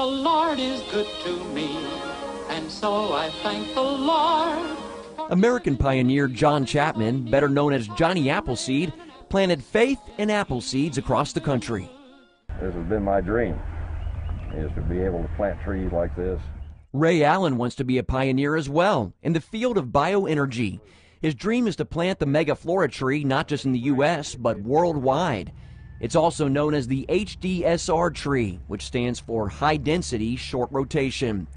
Lord is good to me, and so I thank the Lord. American pioneer John Chapman, better known as Johnny Appleseed, planted faith in apple seeds across the country. This has been my dream, is to be able to plant trees like this. Ray Allen wants to be a pioneer as well in the field of bioenergy. His dream is to plant the Megaflora tree not just in the U.S., but worldwide. It's also known as the HDSR tree, which stands for High Density Short Rotation.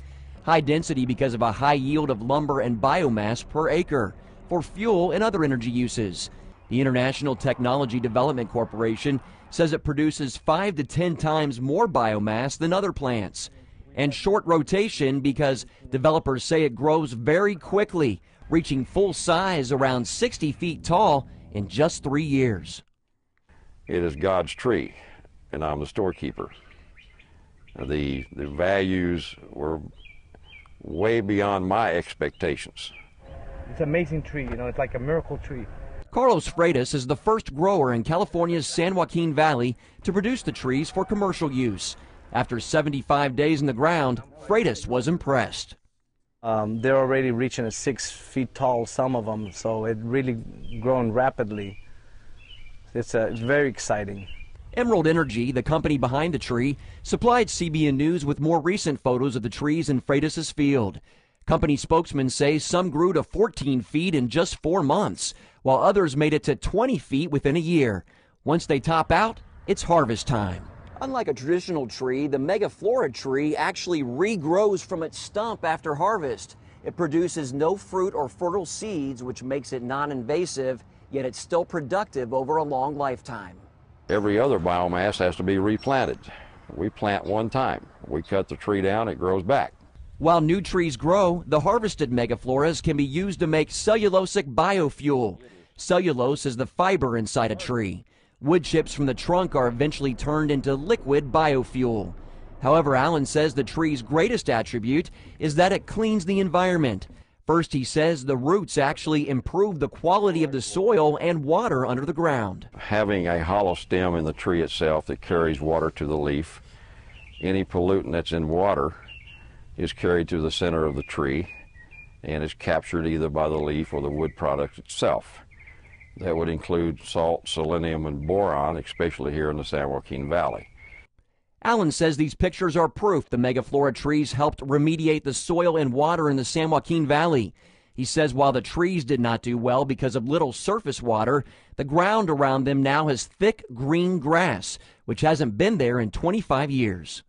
High density because of a high yield of lumber and biomass per acre for fuel and other energy uses. The International Technology Development Corporation says it produces 5 to 10 times more biomass than other plants. And short rotation because developers say it grows very quickly, reaching full size around 60 feet tall in just 3 years. It is God's tree, and I'm the storekeeper. The values were way beyond my expectations. It's an amazing tree, it's like a miracle tree. Carlos Freitas is the first grower in California's San Joaquin Valley to produce the trees for commercial use. After 75 days in the ground, Freitas was impressed. They're already reaching 6 feet tall, some of them, so it really grown rapidly. It's very exciting. Emerald Energy, the company behind the tree, supplied CBN News with more recent photos of the trees in Freitas' field. Company spokesmen say some grew to 14 feet in just 4 months, while others made it to 20 feet within a year. Once they top out, it's harvest time. Unlike a traditional tree, the Megaflora tree actually regrows from its stump after harvest. It produces no fruit or fertile seeds, which makes it non-invasive, yet it's still productive over a long lifetime. Every other biomass has to be replanted. We plant one time. We cut the tree down, it grows back. While new trees grow, the harvested megafloras can be used to make cellulosic biofuel. Cellulose is the fiber inside a tree. Wood chips from the trunk are eventually turned into liquid biofuel. However, Allen says the tree's greatest attribute is that it cleans the environment. First, he says the roots actually improve the quality of the soil and water under the ground. Having a hollow stem in the tree itself that carries water to the leaf, any pollutant that's in water is carried to the center of the tree and is captured either by the leaf or the wood product itself. That would include salt, selenium, and boron, especially here in the San Joaquin Valley. Allen says these pictures are proof the Megaflora trees helped remediate the soil and water in the San Joaquin Valley. He says while the trees did not do well because of little surface water, the ground around them now has thick green grass, which hasn't been there in 25 years.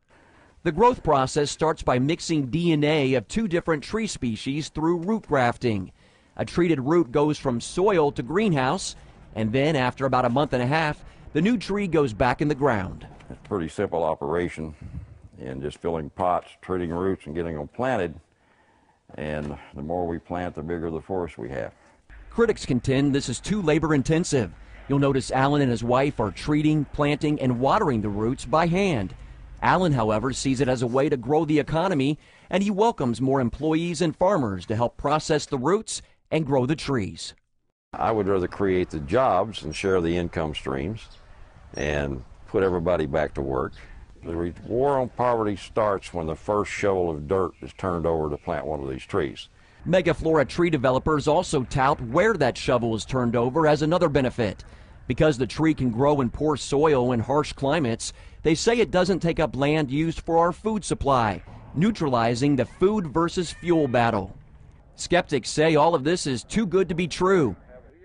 The growth process starts by mixing DNA of 2 different tree species through root grafting. A treated root goes from soil to greenhouse, and then after about a month and a half, the new tree goes back in the ground. It's a pretty simple operation, and just filling pots, treating roots, and getting them planted. And the more we plant, the bigger the forest we have. Critics contend this is too labor-intensive. You'll notice Allen and his wife are treating, planting, and watering the roots by hand. Allen, however, sees it as a way to grow the economy, and he welcomes more employees and farmers to help process the roots and grow the trees. I would rather create the jobs and share the income streams and put everybody back to work. The war on poverty starts when the first shovel of dirt is turned over to plant one of these trees. Megaflora tree developers also tout where that shovel is turned over as another benefit. Because the tree can grow in poor soil and harsh climates, they say it doesn't take up land used for our food supply, neutralizing the food versus fuel battle. Skeptics say all of this is too good to be true.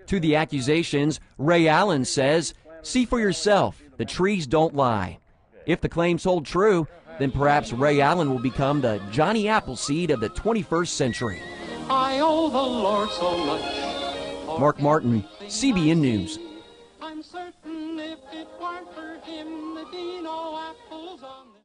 To the accusations, Ray Allen says, "See for yourself, the trees don't lie." If the claims hold true, then perhaps Ray Allen will become the Johnny Appleseed of the 21st century. I owe the Lord so much. Mark Martin, CBN News. I'm certain if it weren't for him, there'd be no apples on the